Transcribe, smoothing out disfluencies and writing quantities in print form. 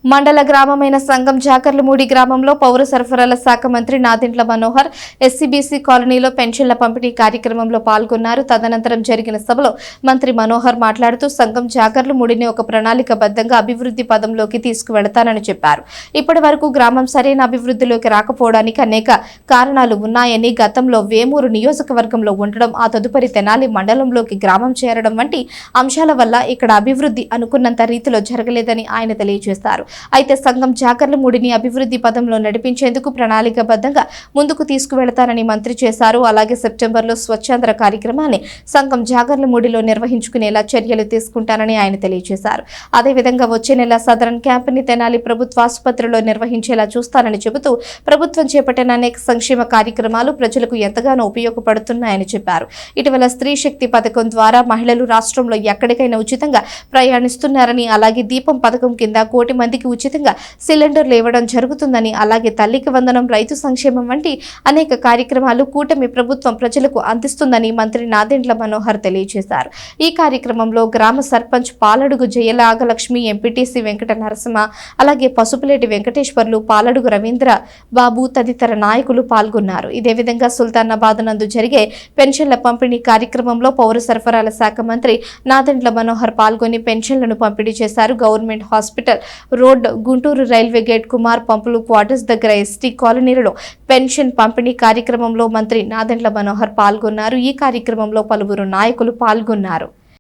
మండల గ్రామమైన సంగం జాకర్లమూడి గ్రామంలో పౌర సరఫరాల శాఖ మంత్రి నాదెండ్ల మనోహర్ ఎస్సీబీసీ కాలనీలో పెన్షన్ల పంపిణీ కార్యక్రమంలో పాల్గొన్నారు. తదనంతరం జరిగిన సభలో మంత్రి మనోహర్ మాట్లాడుతూ సంగం జాకర్లమూడిని ఒక ప్రణాళికబద్ధంగా అభివృద్ధి పదంలోకి తీసుకువెళతానని చెప్పారు. ఇప్పటి వరకు గ్రామం సరైన అభివృద్ధిలోకి రాకపోవడానికి అనేక కారణాలు ఉన్నాయని, గతంలో వేమూరు నియోజకవర్గంలో ఉండడం, ఆ తదుపరి తెనాలి మండలంలోకి గ్రామం చేరడం వంటి అంశాల వల్ల ఇక్కడ అభివృద్ధి అనుకున్నంత రీతిలో జరగలేదని ఆయన తెలియజేశారు. అయితే సంఘం జాకర్లమూడిని అభివృద్ధి పదంలో నడిపించేందుకు ప్రణాళికబద్ధంగా ముందుకు తీసుకువెళతానని మంత్రి చేశారు. అలాగే సెప్టెంబర్లో స్వచ్ఛంద కార్యక్రమాన్ని సంఘం జాకర్లమూడిలో నిర్వహించుకునేలా చర్యలు తీసుకుంటానని ఆయన తెలియజేశారు. అదేవిధంగా వచ్చే నెల సదరన్ క్యాంపుని తెనాలి ప్రభుత్వ ఆసుపత్రిలో నిర్వహించేలా చూస్తానని చెబుతూ ప్రభుత్వం చేపట్టిన అనేక సంక్షేమ కార్యక్రమాలు ప్రజలకు ఎంతగానో ఉపయోగపడుతున్నాయని చెప్పారు. ఇటీవల స్త్రీ శక్తి పథకం ద్వారా మహిళలు రాష్ట్రంలో ఎక్కడికైనా ఉచితంగా ప్రయాణిస్తున్నారని, అలాగే దీపం పథకం కింద 1 కోటి మందికి ఉచితంగా సిలిండర్లు ఇవ్వడం జరుగుతుందని, అలాగే తల్లికి వందనం, రైతు సంక్షేమం వంటి అనేక కార్యక్రమాలు కూటమి ప్రభుత్వం ప్రజలకు అందిస్తుందని మంత్రి నాదెండ్ల మనోహర్ తెలియజేశారు. ఈ కార్యక్రమంలో గ్రామ సర్పంచ్ పాలడుగు జయలాగలక్ష్మి, ఎంపీటీసీ వెంకట నరసింహ, అలాగే పసుపులేటి వెంకటేశ్వర్లు, పాలడుగు రవీంద్ర బాబు తదితర నాయకులు పాల్గొన్నారు. ఇదే విధంగా సుల్తానాబాద్ నందు జరిగే పెన్షన్ల పంపిణీ కార్యక్రమంలో పౌర సరఫరాల శాఖ మంత్రి నాదెండ్ల మనోహర్ పాల్గొని పెన్షన్లను పంపిణీ చేశారు. Government hospital road, Guntur railway gate, Kumar పంపులు క్వార్టర్స్ దగ్గర ఎస్టీ కాలనీలలో పెన్షన్ పంపిణీ కార్యక్రమంలో మంత్రి నాదెండ్ల మనోహర్ పాల్గొన్నారు. ఈ కార్యక్రమంలో పలువురు నాయకులు పాల్గొన్నారు.